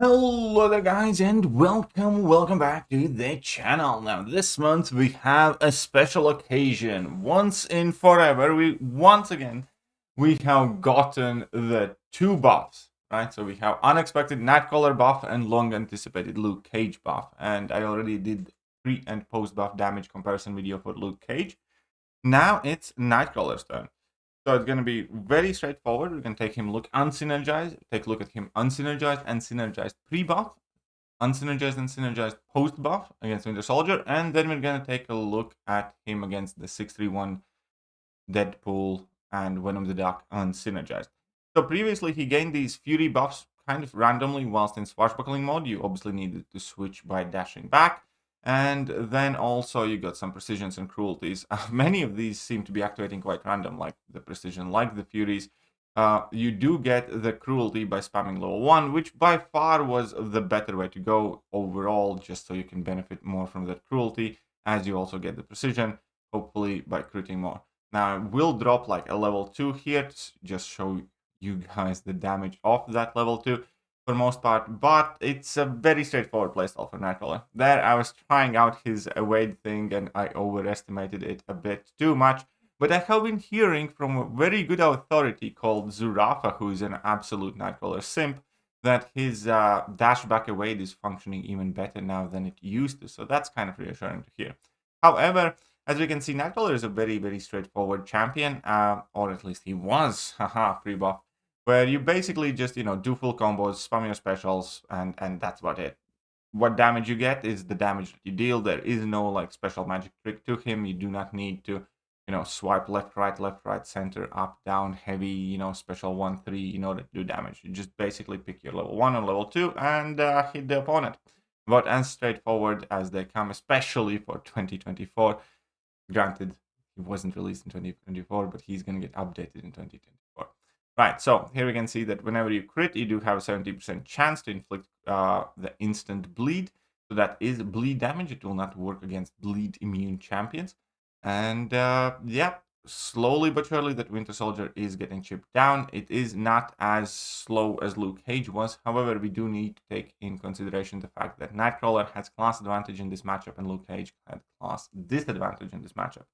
Hello there guys and welcome back to the channel. Now this month we have a special occasion. Once in forever once again have gotten the two buffs, right? So we have unexpected Nightcrawler buff and long anticipated Luke Cage buff, and I already did pre and post buff damage comparison video for Luke Cage. Now it's Nightcrawler's turn. So it's going to be very straightforward. We can take him look unsynergized, take a look at him unsynergized and synergized pre-buff, unsynergized and synergized post-buff against Winter Soldier, and then we're going to take a look at him against the 631 Deadpool and Venom the Duck unsynergized. So previously he gained these Fury buffs kind of randomly whilst in swashbuckling mode. You obviously needed to switch by dashing back. And then also you got some precisions and cruelties. Many of these seem to be activating quite random, like the precision, like the Furies. You do get the cruelty by spamming level 1, which by far was the better way to go overall, just so you can benefit more from that cruelty, as you also get the precision, hopefully by critting more. Now, I will drop like a level 2 here to just show you guys the damage of that level 2. For the most part, but it's a very straightforward playstyle for Nightcrawler. There, I was trying out his evade thing and I overestimated it a bit too much. But I have been hearing from a very good authority called Zurafa, who is an absolute Nightcrawler simp, that his dashback evade is functioning even better now than it used to. So that's kind of reassuring to hear. However, as we can see, Nightcrawler is a very, very straightforward champion, or at least he was, haha, pre-buff, where you basically just, do full combos, spam your specials, and that's about it. What damage you get is the damage that you deal. There is no, like, special magic trick to him. You do not need to, swipe left, right, center, up, down, heavy, special 1, 3 in order to do damage. You just basically pick your level 1 or level 2 and hit the opponent. But as straightforward as they come, especially for 2024. Granted, it wasn't released in 2024, but he's going to get updated in 2024. Right, so here we can see that whenever you crit, you do have a 70% chance to inflict the instant bleed. So that is bleed damage. It will not work against bleed immune champions. And yeah, slowly but surely that Winter Soldier is getting chipped down. It is not as slow as Luke Cage was. However, we do need to take in consideration the fact that Nightcrawler has class advantage in this matchup and Luke Cage had class disadvantage in this matchup.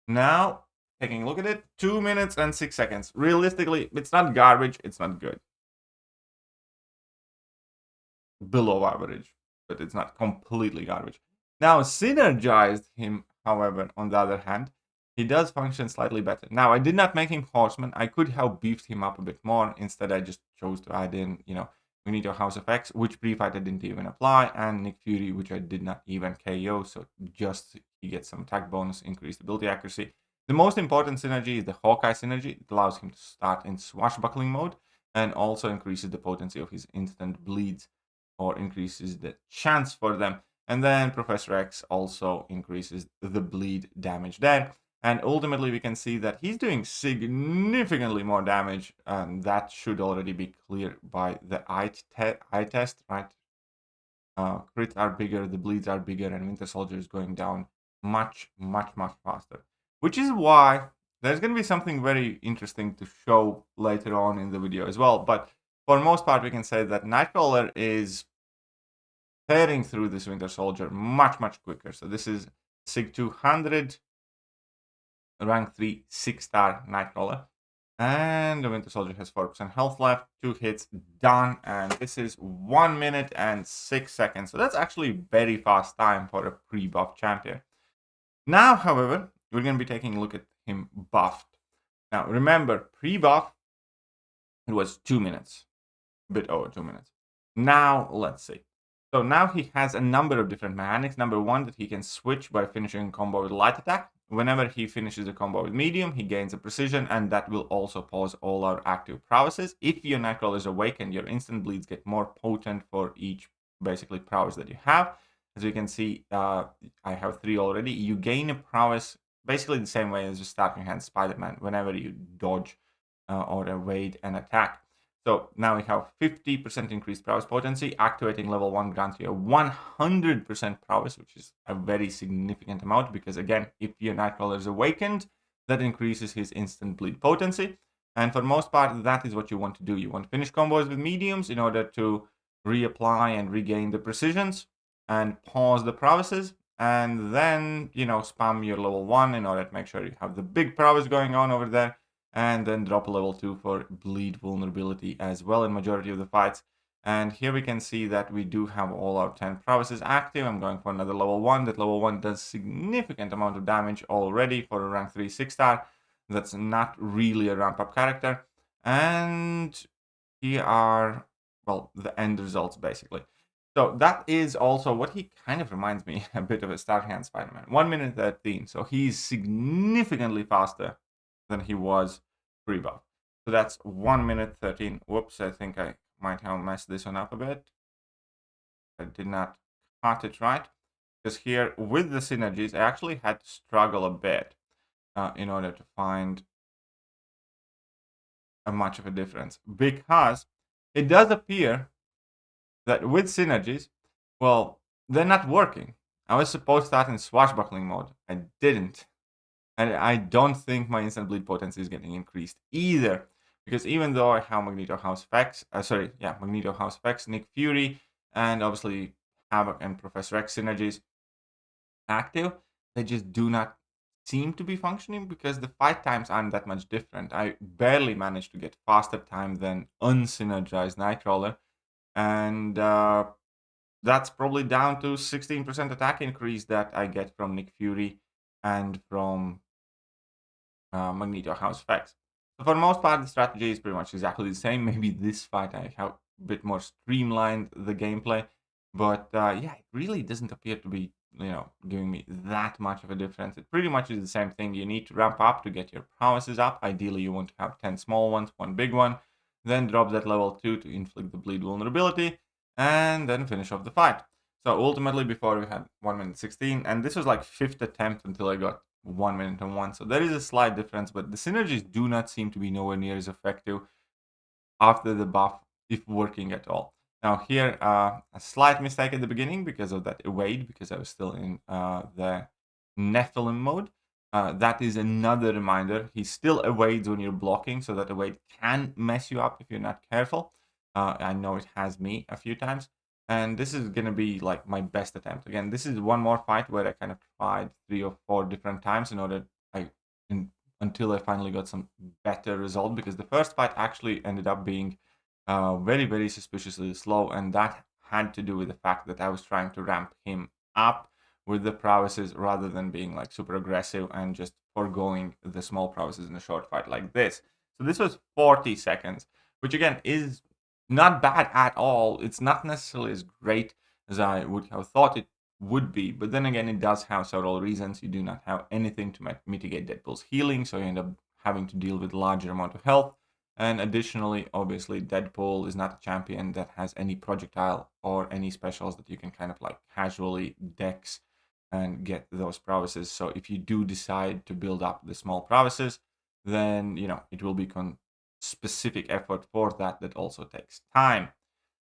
Now, taking a look at it, 2 minutes and 6 seconds. Realistically, it's not garbage, it's not good. Below average, but it's not completely garbage. Now, Synergized him, however, on the other hand, he does function slightly better. Now, I did not make him Horseman. I could have beefed him up a bit more. Instead, I just chose to add in, we need a House of X, which pre-fight I didn't even apply, and Nick Fury, which I did not even KO, so just he gets some attack bonus, increased ability accuracy. The most important synergy is the Hawkeye synergy. It allows him to start in swashbuckling mode and also increases the potency of his instant bleeds or increases the chance for them. And then Professor X also increases the bleed damage there. And ultimately, we can see that he's doing significantly more damage, and that should already be clear by the eye test, right? Crits are bigger, the bleeds are bigger, and Winter Soldier is going down much, much, much faster. Which is why there's going to be something very interesting to show later on in the video as well. But for the most part, we can say that Nightcrawler is tearing through this Winter Soldier much, much quicker. So this is SIG 200, rank 3, 6-star Nightcrawler. And the Winter Soldier has 4% health left, 2 hits, done. And this is 1 minute and 6 seconds. So that's actually very fast time for a pre-buff champion. Now, however, we're going to be taking a look at him buffed. Now, remember, pre-buff, it was 2 minutes. A bit over 2 minutes. Now, let's see. So now he has a number of different mechanics. Number 1, that he can switch by finishing a combo with light attack. Whenever he finishes a combo with medium, he gains a precision, and that will also pause all our active prowesses. If your Nightcrawler is awakened, your instant bleeds get more potent for each, basically, prowess that you have. As you can see, I have 3 already. You gain a prowess basically the same way as the starting hand Spider-Man whenever you dodge or evade an attack. So now we have 50% increased prowess potency. Activating level 1 grants you a 100% prowess, which is a very significant amount because, again, if your Nightcrawler is awakened, that increases his instant bleed potency. And for the most part, that is what you want to do. You want to finish combos with mediums in order to reapply and regain the precisions, and pause the prowesses, and then, spam your level 1 in order to make sure you have the big prowess going on over there, and then drop a level 2 for bleed vulnerability as well in majority of the fights. And here we can see that we do have all our 10 prowesses active. I'm going for another level 1. That level 1 does significant amount of damage already for a rank 3 6-star. That's not really a ramp up character. And here are, well, the end results basically. So that is also what he kind of reminds me a bit of a Starhand Spider-Man. 1 minute 13. So he's significantly faster than he was pre-buff. So that's 1 minute 13. Whoops, I think I might have messed this one up a bit. I did not cut it right. Because here with the synergies, I actually had to struggle a bit in order to find much of a difference. Because it does appear that with synergies, well, they're not working. I was supposed to start in swashbuckling mode. I didn't. And I don't think my instant bleed potency is getting increased either. Because even though I have Magneto House Vex, Magneto House Vex, Nick Fury, and obviously Havoc and Professor X synergies active, they just do not seem to be functioning because the fight times aren't that much different. I barely managed to get faster time than unsynergized Nightcrawler. And that's probably down to 16% attack increase that I get from Nick Fury and from Magneto House Vex. So for the most part, the strategy is pretty much exactly the same. Maybe this fight I have a bit more streamlined the gameplay, but yeah, it really doesn't appear to be giving me that much of a difference. It pretty much is the same thing. You need to ramp up to get your prowesses up. Ideally, you want to have 10 small ones, 1 big one, then drop that level 2 to inflict the bleed vulnerability, and then finish off the fight. So ultimately, before we had 1 minute 16, and this was like 5th attempt until I got 1 minute and 1. So there is a slight difference, but the synergies do not seem to be nowhere near as effective after the buff, if working at all. Now here, a slight mistake at the beginning because of that evade, because I was still in the Nephilim mode. That is another reminder. He still evades when you're blocking, so that evade can mess you up if you're not careful. I know it has me a few times. And this is going to be like my best attempt. Again, this is one more fight where I kind of tried 3 or 4 different times in order until I finally got some better result, because the first fight actually ended up being very, very suspiciously slow, and that had to do with the fact that I was trying to ramp him up with the prowesses rather than being like super aggressive and just foregoing the small prowesses in a short fight like this. So this was 40 seconds, which again is not bad at all. It's not necessarily as great as I would have thought it would be, but then again, it does have several reasons. You do not have anything to mitigate Deadpool's healing, so you end up having to deal with larger amount of health. And additionally, obviously, Deadpool is not a champion that has any projectile or any specials that you can kind of like casually dex and get those prowesses. So if you do decide to build up the small prowesses, then it will be specific effort for that also takes time.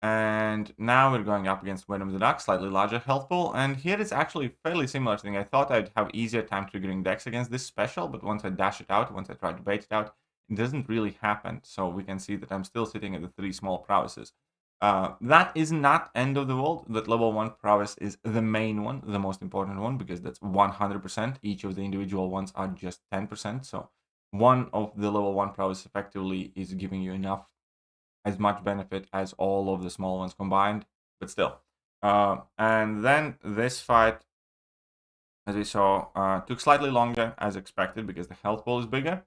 And now we're going up against Venom the Duck, slightly larger health pool, and here it's actually a fairly similar thing. I thought I'd have easier time triggering Dex against this special, but once I dash it out, once I try to bait it out, it doesn't really happen. So we can see that I'm still sitting at the 3 small prowesses. That is not end of the world. That level 1 prowess is the main one, the most important one, because that's 100%. Each of the individual ones are just 10%. So one of the level 1 prowess effectively is giving you enough, as much benefit as all of the small ones combined, but still. And then this fight, as we saw, took slightly longer as expected because the health pool is bigger,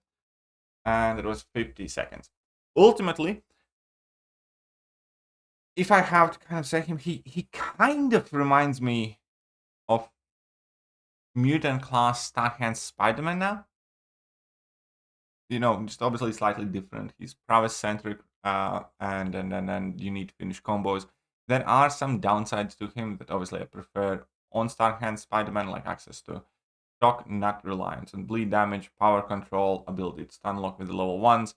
and it was 50 seconds. Ultimately, if I have to kind of say him, he kind of reminds me of mutant class Starhand Spider-Man now. Just obviously slightly different. He's prowess centric, and you need to finish combos. There are some downsides to him that obviously I prefer on Starhand Spider-Man, like access to shock, not reliance on bleed damage, power control, ability to stun lock with the level 1s,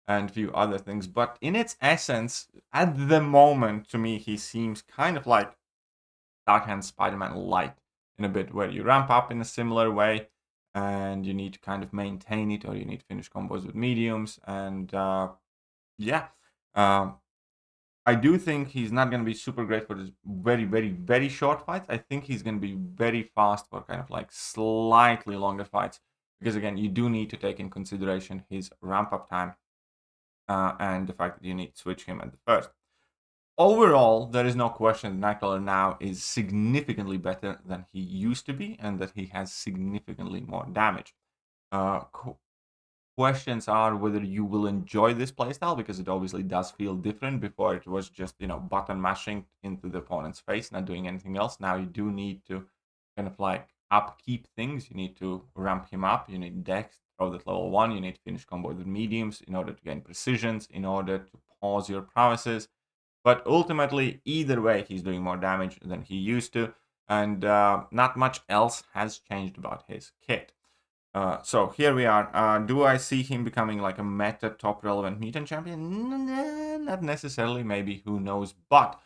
and a few other things. But in its essence, at the moment, to me, he seems kind of like Starhand Spider-Man light in a bit, where you ramp up in a similar way, and you need to kind of maintain it, or you need to finish combos with mediums, and yeah. I do think he's not going to be super great for his very, very, very short fights. I think he's going to be very fast for kind of like slightly longer fights. Because again, you do need to take in consideration his ramp-up time and the fact that you need to switch him at the first. Overall, there is no question that Nightcrawler now is significantly better than he used to be, and that he has significantly more damage. Questions are whether you will enjoy this playstyle, because it obviously does feel different. Before it was just, button mashing into the opponent's face, not doing anything else. Now you do need to kind of like upkeep things. You need to ramp him up. You need dex, throw that level 1. You need to finish combo with mediums in order to gain precisions, in order to pause your prowesses. But ultimately, either way, he's doing more damage than he used to, and not much else has changed about his kit. So here we are. Do I see him becoming like a meta top relevant mutant champion? Nah, not necessarily. Maybe, who knows? But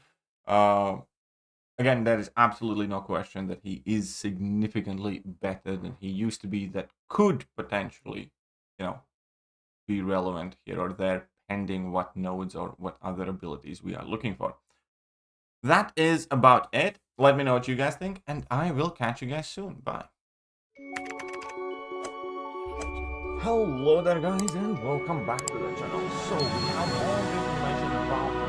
again, there is absolutely no question that he is significantly better than he used to be. That could potentially, be relevant here or there, pending what nodes or what other abilities we are looking for. That is about it. Let me know what you guys think, and I will catch you guys soon. Bye. Hello there guys, and welcome back to the channel. So we have all the information about